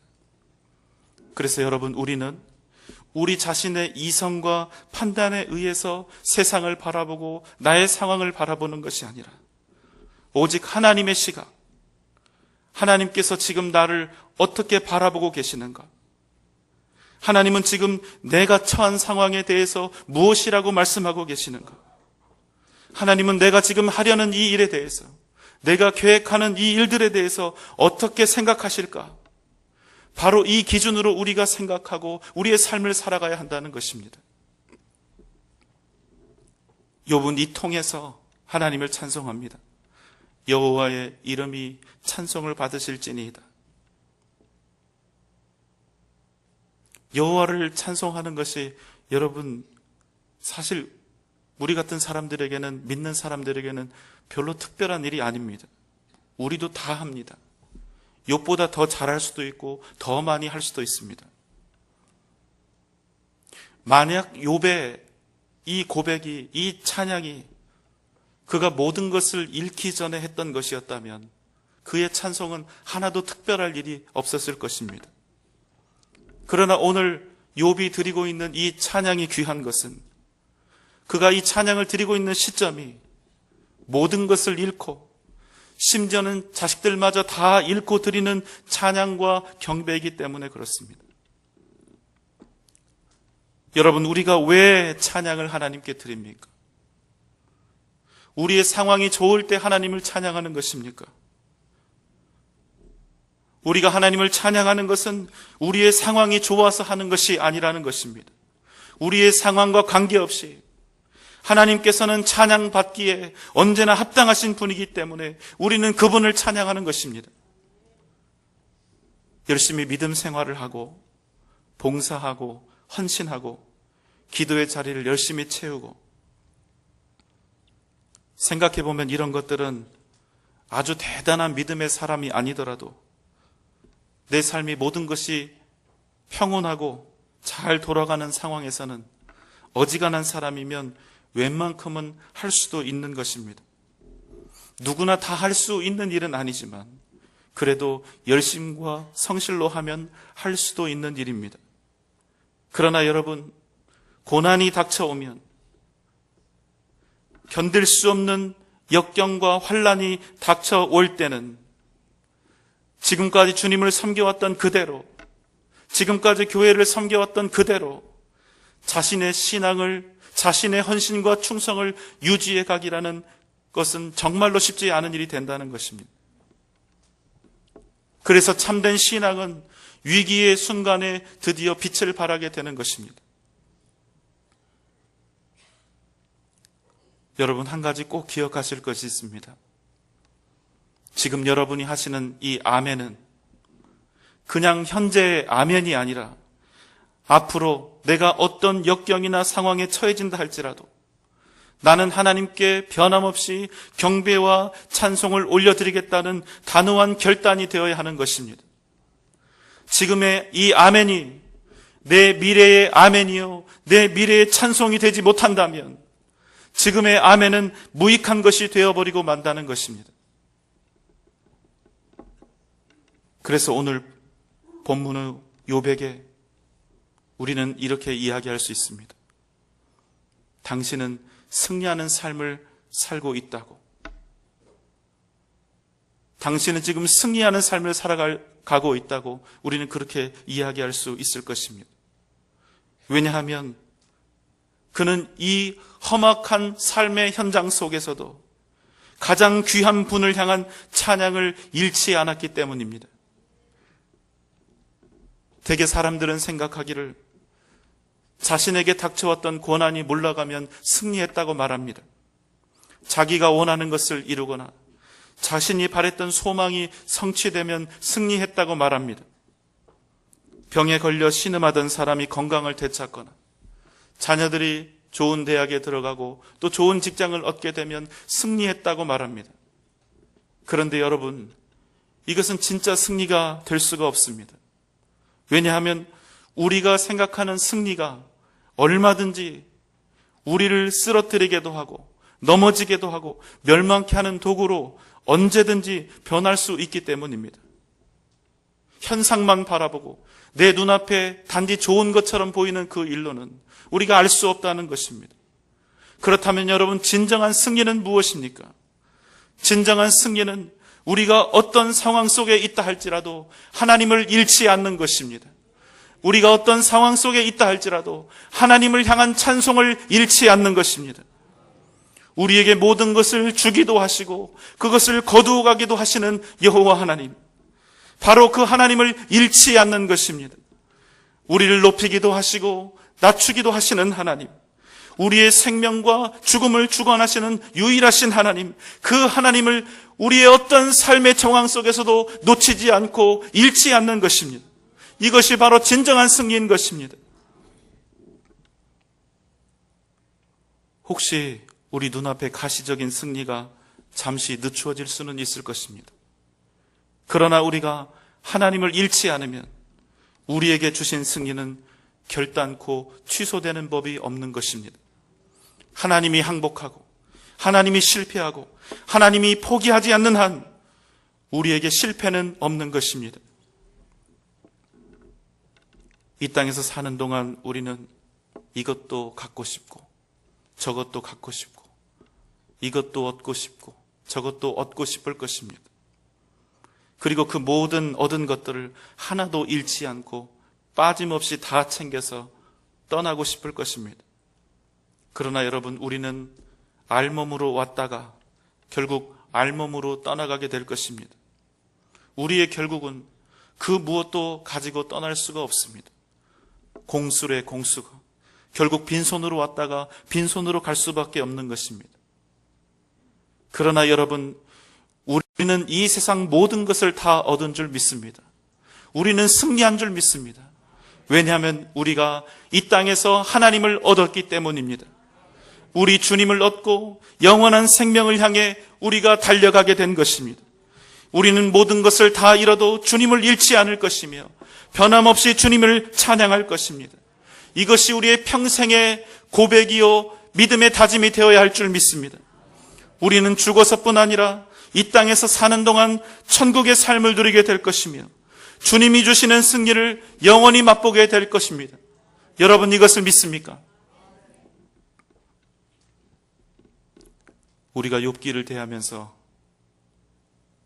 그래서 여러분, 우리는 우리 자신의 이성과 판단에 의해서 세상을 바라보고 나의 상황을 바라보는 것이 아니라 오직 하나님의 시각, 하나님께서 지금 나를 어떻게 바라보고 계시는가? 하나님은 지금 내가 처한 상황에 대해서 무엇이라고 말씀하고 계시는가? 하나님은 내가 지금 하려는 이 일에 대해서, 내가 계획하는 이 일들에 대해서 어떻게 생각하실까? 바로 이 기준으로 우리가 생각하고 우리의 삶을 살아가야 한다는 것입니다. 욥은 이 통해서 하나님을 찬송합니다. 여호와의 이름이 찬송을 받으실지니이다. 여호와를 찬송하는 것이 여러분, 사실 우리 같은 사람들에게는, 믿는 사람들에게는 별로 특별한 일이 아닙니다. 우리도 다 합니다. 욥보다 더 잘할 수도 있고 더 많이 할 수도 있습니다. 만약 욥의 이 고백이, 이 찬양이 그가 모든 것을 잃기 전에 했던 것이었다면 그의 찬송은 하나도 특별할 일이 없었을 것입니다. 그러나 오늘 욥이 드리고 있는 이 찬양이 귀한 것은, 그가 이 찬양을 드리고 있는 시점이 모든 것을 잃고 심지어는 자식들마저 다 잃고 드리는 찬양과 경배이기 때문에 그렇습니다. 여러분, 우리가 왜 찬양을 하나님께 드립니까? 우리의 상황이 좋을 때 하나님을 찬양하는 것입니까? 우리가 하나님을 찬양하는 것은 우리의 상황이 좋아서 하는 것이 아니라는 것입니다. 우리의 상황과 관계없이 하나님께서는 찬양받기에 언제나 합당하신 분이기 때문에 우리는 그분을 찬양하는 것입니다. 열심히 믿음 생활을 하고 봉사하고 헌신하고 기도의 자리를 열심히 채우고, 생각해보면 이런 것들은 아주 대단한 믿음의 사람이 아니더라도 내 삶이 모든 것이 평온하고 잘 돌아가는 상황에서는 어지간한 사람이면 웬만큼은 할 수도 있는 것입니다. 누구나 다 할 수 있는 일은 아니지만 그래도 열심과 성실로 하면 할 수도 있는 일입니다. 그러나 여러분, 고난이 닥쳐오면, 견딜 수 없는 역경과 환난이 닥쳐올 때는 지금까지 주님을 섬겨왔던 그대로, 지금까지 교회를 섬겨왔던 그대로 자신의 신앙을, 자신의 헌신과 충성을 유지해 가기라는 것은 정말로 쉽지 않은 일이 된다는 것입니다. 그래서 참된 신앙은 위기의 순간에 드디어 빛을 발하게 되는 것입니다. 여러분, 한 가지 꼭 기억하실 것이 있습니다. 지금 여러분이 하시는 이 아멘은 그냥 현재의 아멘이 아니라 앞으로 내가 어떤 역경이나 상황에 처해진다 할지라도 나는 하나님께 변함없이 경배와 찬송을 올려드리겠다는 단호한 결단이 되어야 하는 것입니다. 지금의 이 아멘이 내 미래의 아멘이요, 내 미래의 찬송이 되지 못한다면 지금의 아멘은 무익한 것이 되어버리고 만다는 것입니다. 그래서 오늘 본문의 욥에게 우리는 이렇게 이야기할 수 있습니다. 당신은 승리하는 삶을 살고 있다고. 당신은 지금 승리하는 삶을 살아가고 있다고 우리는 그렇게 이야기할 수 있을 것입니다. 왜냐하면 그는 이 험악한 삶의 현장 속에서도 가장 귀한 분을 향한 찬양을 잃지 않았기 때문입니다. 대개 사람들은 생각하기를 자신에게 닥쳐왔던 고난이 물러가면 승리했다고 말합니다. 자기가 원하는 것을 이루거나 자신이 바랬던 소망이 성취되면 승리했다고 말합니다. 병에 걸려 신음하던 사람이 건강을 되찾거나 자녀들이 좋은 대학에 들어가고 또 좋은 직장을 얻게 되면 승리했다고 말합니다. 그런데 여러분, 이것은 진짜 승리가 될 수가 없습니다. 왜냐하면 우리가 생각하는 승리가 얼마든지 우리를 쓰러뜨리게도 하고 넘어지게도 하고 멸망케 하는 도구로 언제든지 변할 수 있기 때문입니다. 현상만 바라보고 내 눈앞에 단지 좋은 것처럼 보이는 그 일로는 우리가 알 수 없다는 것입니다. 그렇다면 여러분, 진정한 승리는 무엇입니까? 진정한 승리는 우리가 어떤 상황 속에 있다 할지라도 하나님을 잃지 않는 것입니다. 우리가 어떤 상황 속에 있다 할지라도 하나님을 향한 찬송을 잃지 않는 것입니다. 우리에게 모든 것을 주기도 하시고 그것을 거두어 가기도 하시는 여호와 하나님, 바로 그 하나님을 잃지 않는 것입니다. 우리를 높이기도 하시고 낮추기도 하시는 하나님, 우리의 생명과 죽음을 주관하시는 유일하신 하나님, 그 하나님을 우리의 어떤 삶의 정황 속에서도 놓치지 않고 잃지 않는 것입니다. 이것이 바로 진정한 승리인 것입니다. 혹시 우리 눈앞에 가시적인 승리가 잠시 늦추어질 수는 있을 것입니다. 그러나 우리가 하나님을 잃지 않으면 우리에게 주신 승리는 결단코 취소되는 법이 없는 것입니다. 하나님이 항복하고 하나님이 실패하고 하나님이 포기하지 않는 한 우리에게 실패는 없는 것입니다. 이 땅에서 사는 동안 우리는 이것도 갖고 싶고 저것도 갖고 싶고 이것도 얻고 싶고 저것도 얻고 싶을 것입니다. 그리고 그 모든 얻은 것들을 하나도 잃지 않고 빠짐없이 다 챙겨서 떠나고 싶을 것입니다. 그러나 여러분, 우리는 알몸으로 왔다가 결국 알몸으로 떠나가게 될 것입니다. 우리의 결국은 그 무엇도 가지고 떠날 수가 없습니다. 공수래 공수가 결국 빈손으로 왔다가 빈손으로 갈 수밖에 없는 것입니다. 그러나 여러분, 우리는 이 세상 모든 것을 다 얻은 줄 믿습니다. 우리는 승리한 줄 믿습니다. 왜냐하면 우리가 이 땅에서 하나님을 얻었기 때문입니다. 우리 주님을 얻고 영원한 생명을 향해 우리가 달려가게 된 것입니다. 우리는 모든 것을 다 잃어도 주님을 잃지 않을 것이며 변함없이 주님을 찬양할 것입니다. 이것이 우리의 평생의 고백이요 믿음의 다짐이 되어야 할 줄 믿습니다. 우리는 죽어서뿐 아니라 이 땅에서 사는 동안 천국의 삶을 누리게 될 것이며 주님이 주시는 승리를 영원히 맛보게 될 것입니다. 여러분, 이것을 믿습니까? 우리가 욥기를 대하면서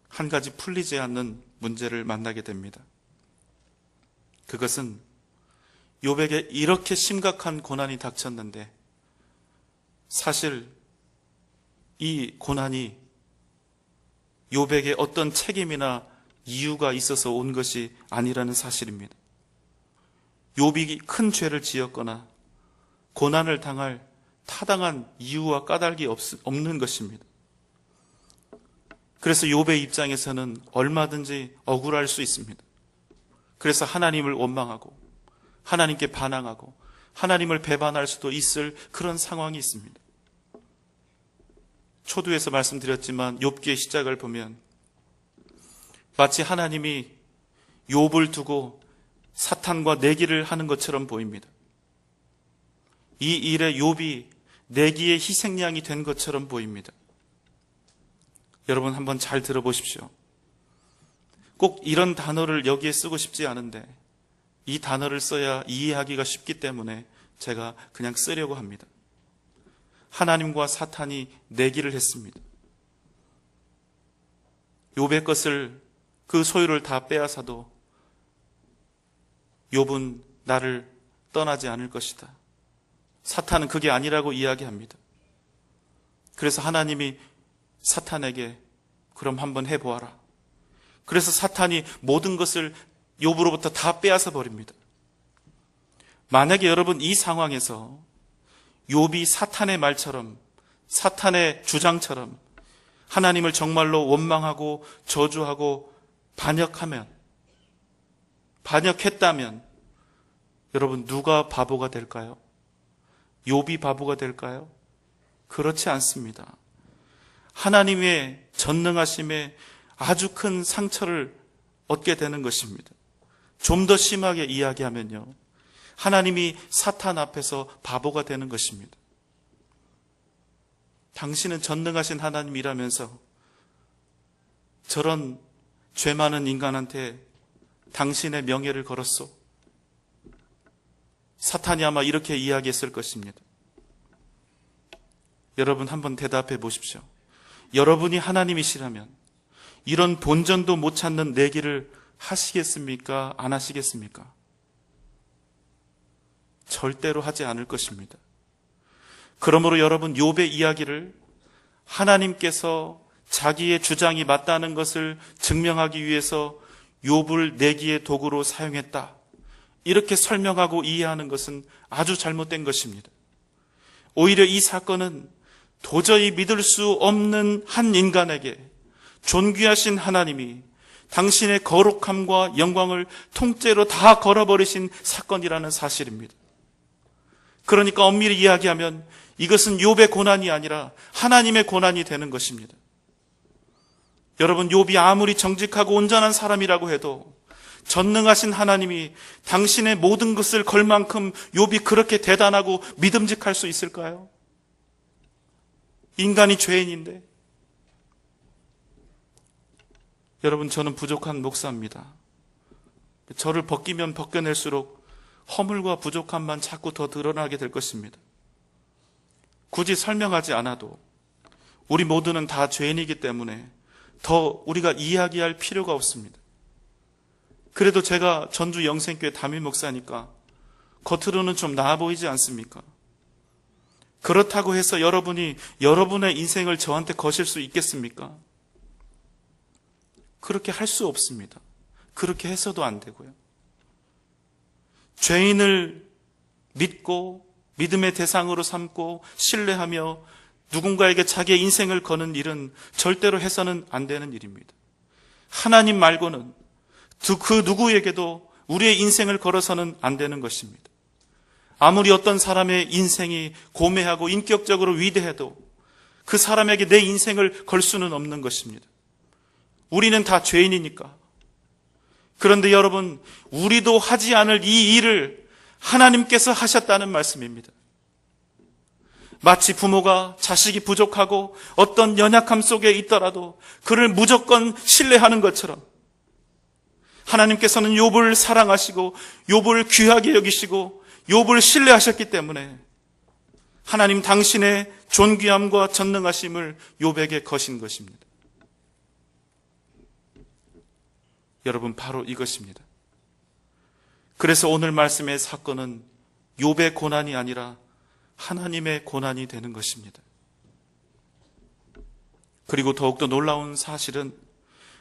한 가지 풀리지 않는 문제를 만나게 됩니다. 그것은 욥에게 이렇게 심각한 고난이 닥쳤는데 사실 이 고난이 욥에게 어떤 책임이나 이유가 있어서 온 것이 아니라는 사실입니다. 욥이 큰 죄를 지었거나 고난을 당할 타당한 이유와 까닭이 없는 것입니다. 그래서 욥의 입장에서는 얼마든지 억울할 수 있습니다. 그래서 하나님을 원망하고 하나님께 반항하고 하나님을 배반할 수도 있을 그런 상황이 있습니다. 초두에서 말씀드렸지만 욥기의 시작을 보면 마치 하나님이 욥을 두고 사탄과 내기를 하는 것처럼 보입니다. 이 일에 욥이 내기의 희생양이 된 것처럼 보입니다. 여러분 한번 잘 들어보십시오. 꼭 이런 단어를 여기에 쓰고 싶지 않은데 이 단어를 써야 이해하기가 쉽기 때문에 제가 그냥 쓰려고 합니다. 하나님과 사탄이 내기를 했습니다. 욥의 것을, 그 소유를 다 빼앗아도 욥은 나를 떠나지 않을 것이다. 사탄은 그게 아니라고 이야기합니다. 그래서 하나님이 사탄에게 그럼 한번 해보아라. 그래서 사탄이 모든 것을 욥으로부터 다 빼앗아 버립니다. 만약에 여러분 이 상황에서 욥이 사탄의 말처럼, 사탄의 주장처럼 하나님을 정말로 원망하고 저주하고 반역했다면 여러분 누가 바보가 될까요? 욥이 바보가 될까요? 그렇지 않습니다. 하나님의 전능하심에 아주 큰 상처를 얻게 되는 것입니다. 좀 더 심하게 이야기하면요, 하나님이 사탄 앞에서 바보가 되는 것입니다. 당신은 전능하신 하나님이라면서 저런 죄 많은 인간한테 당신의 명예를 걸었소. 사탄이 아마 이렇게 이야기했을 것입니다. 여러분 한번 대답해 보십시오. 여러분이 하나님이시라면 이런 본전도 못 찾는 내기를 하시겠습니까? 안 하시겠습니까? 절대로 하지 않을 것입니다. 그러므로 여러분, 욥의 이야기를 하나님께서 자기의 주장이 맞다는 것을 증명하기 위해서 욥을 내기의 도구로 사용했다, 이렇게 설명하고 이해하는 것은 아주 잘못된 것입니다. 오히려 이 사건은 도저히 믿을 수 없는 한 인간에게 존귀하신 하나님이 당신의 거룩함과 영광을 통째로 다 걸어버리신 사건이라는 사실입니다. 그러니까 엄밀히 이야기하면 이것은 욥의 고난이 아니라 하나님의 고난이 되는 것입니다. 여러분, 욥이 아무리 정직하고 온전한 사람이라고 해도 전능하신 하나님이 당신의 모든 것을 걸 만큼 욥이 그렇게 대단하고 믿음직할 수 있을까요? 인간이 죄인인데. 여러분, 저는 부족한 목사입니다. 저를 벗기면 벗겨낼수록 허물과 부족함만 자꾸 더 드러나게 될 것입니다. 굳이 설명하지 않아도 우리 모두는 다 죄인이기 때문에 더 우리가 이야기할 필요가 없습니다. 그래도 제가 전주 영생교회 담임 목사니까 겉으로는 좀 나아 보이지 않습니까? 그렇다고 해서 여러분이 여러분의 인생을 저한테 거실 수 있겠습니까? 그렇게 할 수 없습니다. 그렇게 해서도 안 되고요. 죄인을 믿고 믿음의 대상으로 삼고 신뢰하며 누군가에게 자기의 인생을 거는 일은 절대로 해서는 안 되는 일입니다. 하나님 말고는 그 누구에게도 우리의 인생을 걸어서는 안 되는 것입니다. 아무리 어떤 사람의 인생이 고매하고 인격적으로 위대해도 그 사람에게 내 인생을 걸 수는 없는 것입니다. 우리는 다 죄인이니까. 그런데 여러분, 우리도 하지 않을 이 일을 하나님께서 하셨다는 말씀입니다. 마치 부모가 자식이 부족하고 어떤 연약함 속에 있더라도 그를 무조건 신뢰하는 것처럼 하나님께서는 욥을 사랑하시고 욥을 귀하게 여기시고 욥을 신뢰하셨기 때문에 하나님 당신의 존귀함과 전능하심을 욥에게 거신 것입니다. 여러분, 바로 이것입니다. 그래서 오늘 말씀의 사건은 욥의 고난이 아니라 하나님의 고난이 되는 것입니다. 그리고 더욱더 놀라운 사실은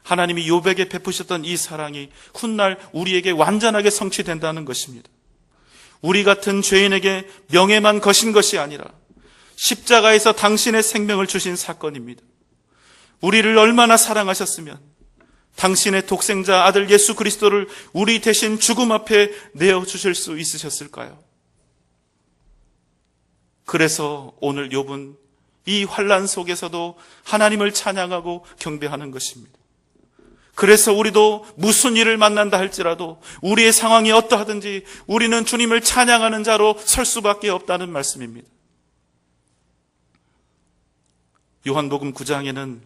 하나님이 욥에게 베푸셨던 이 사랑이 훗날 우리에게 완전하게 성취된다는 것입니다. 우리 같은 죄인에게 명예만 거신 것이 아니라 십자가에서 당신의 생명을 주신 사건입니다. 우리를 얼마나 사랑하셨으면 당신의 독생자 아들 예수 그리스도를 우리 대신 죽음 앞에 내어주실 수 있으셨을까요? 그래서 오늘 욥은 이 환난 속에서도 하나님을 찬양하고 경배하는 것입니다. 그래서 우리도 무슨 일을 만난다 할지라도 우리의 상황이 어떠하든지 우리는 주님을 찬양하는 자로 설 수밖에 없다는 말씀입니다. 요한복음 9장에는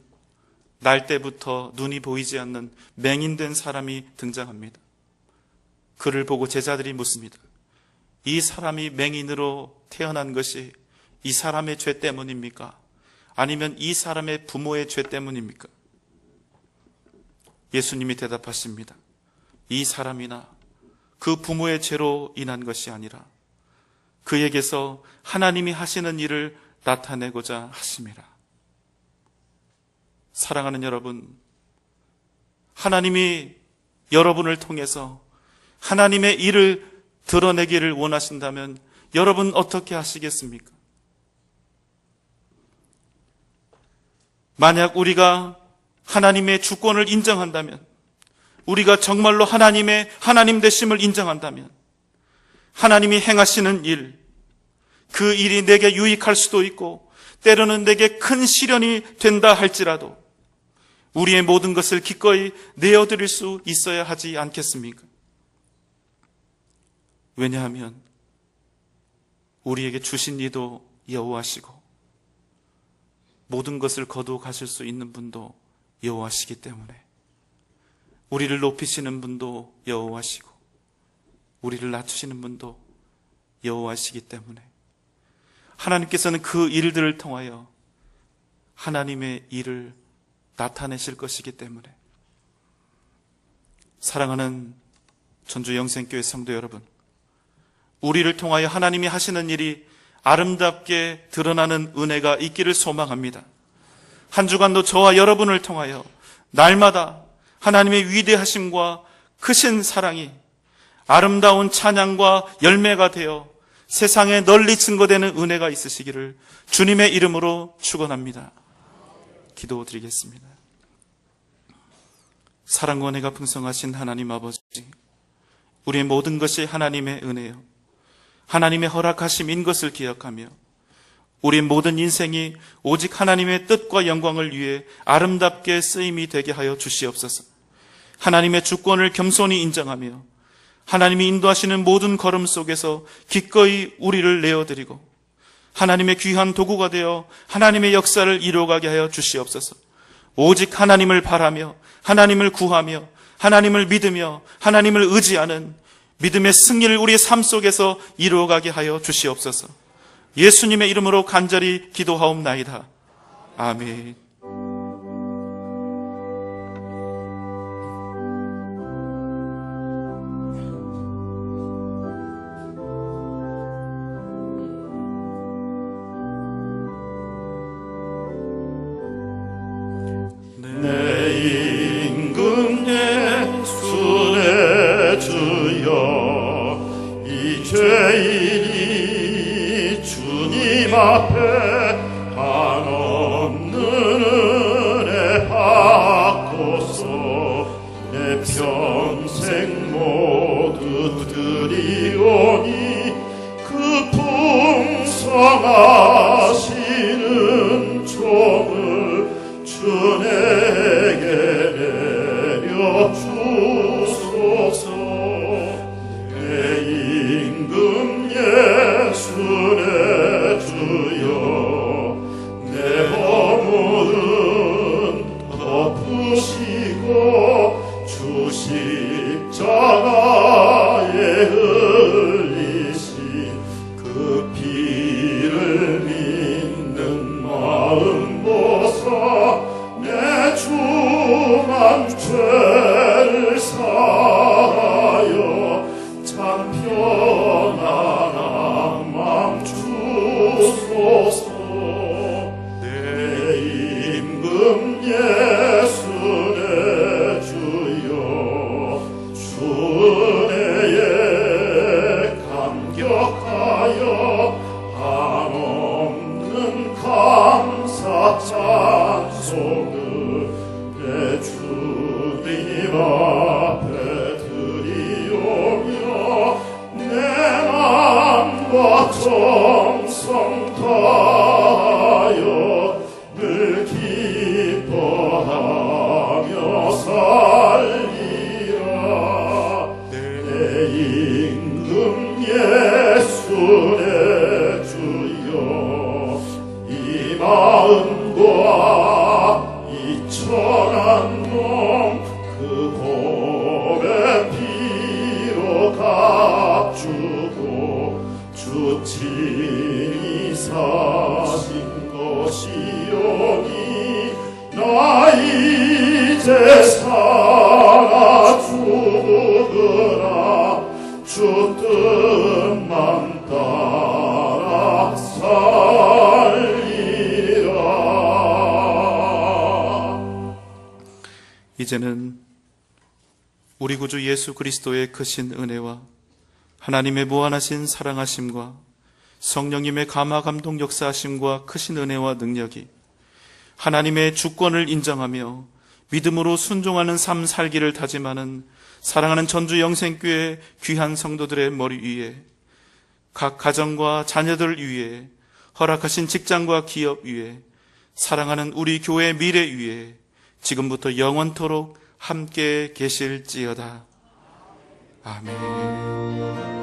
날 때부터 눈이 보이지 않는 맹인된 사람이 등장합니다. 그를 보고 제자들이 묻습니다. 이 사람이 맹인으로 태어난 것이 이 사람의 죄 때문입니까? 아니면 이 사람의 부모의 죄 때문입니까? 예수님이 대답하십니다. 이 사람이나 그 부모의 죄로 인한 것이 아니라 그에게서 하나님이 하시는 일을 나타내고자 하심이라. 사랑하는 여러분, 하나님이 여러분을 통해서 하나님의 일을 드러내기를 원하신다면 여러분 어떻게 하시겠습니까? 만약 우리가 하나님의 주권을 인정한다면, 우리가 정말로 하나님 되심을 인정한다면, 하나님이 행하시는 일, 그 일이 내게 유익할 수도 있고 때로는 내게 큰 시련이 된다 할지라도 우리의 모든 것을 기꺼이 내어드릴 수 있어야 하지 않겠습니까? 왜냐하면 우리에게 주신 이도 여호와시고 모든 것을 거두어 가실 수 있는 분도 여호와시기 때문에, 우리를 높이시는 분도 여호와시고 우리를 낮추시는 분도 여호와시기 때문에 하나님께서는 그 일들을 통하여 하나님의 일을 나타내실 것이기 때문에, 사랑하는 전주 영생교회 성도 여러분, 우리를 통하여 하나님이 하시는 일이 아름답게 드러나는 은혜가 있기를 소망합니다. 한 주간도 저와 여러분을 통하여 날마다 하나님의 위대하심과 크신 사랑이 아름다운 찬양과 열매가 되어 세상에 널리 증거되는 은혜가 있으시기를 주님의 이름으로 축원합니다. 기도드리겠습니다. 사랑과 은혜가 풍성하신 하나님 아버지, 우리의 모든 것이 하나님의 은혜요, 하나님의 허락하심인 것을 기억하며 우리의 모든 인생이 오직 하나님의 뜻과 영광을 위해 아름답게 쓰임이 되게 하여 주시옵소서. 하나님의 주권을 겸손히 인정하며 하나님이 인도하시는 모든 걸음 속에서 기꺼이 우리를 내어드리고 하나님의 귀한 도구가 되어 하나님의 역사를 이루어가게 하여 주시옵소서. 오직 하나님을 바라며 하나님을 구하며 하나님을 믿으며 하나님을 의지하는 믿음의 승리를 우리의 삶 속에서 이루어가게 하여 주시옵소서. 예수님의 이름으로 간절히 기도하옵나이다. 아멘. 내 임금 예수 내 주여, 이 죄인이 주님 앞에 한없는 마음과 이 천한 몸그 몸의 피로 값주고 주 친히 사신 것이오니 나 이제 살아 죽으나 주 뜻만 따라 살리라. 이제는 우리 구주 예수 그리스도의 크신 은혜와 하나님의 무한하신 사랑하심과 성령님의 감화 감동 역사하심과 크신 은혜와 능력이 하나님의 주권을 인정하며 믿음으로 순종하는 삶 살기를 다짐하는 사랑하는 전주 영생교회 귀한 성도들의 머리 위에, 각 가정과 자녀들 위에, 허락하신 직장과 기업 위에, 사랑하는 우리 교회 미래 위에 지금부터 영원토록 함께 계실지어다. 아멘.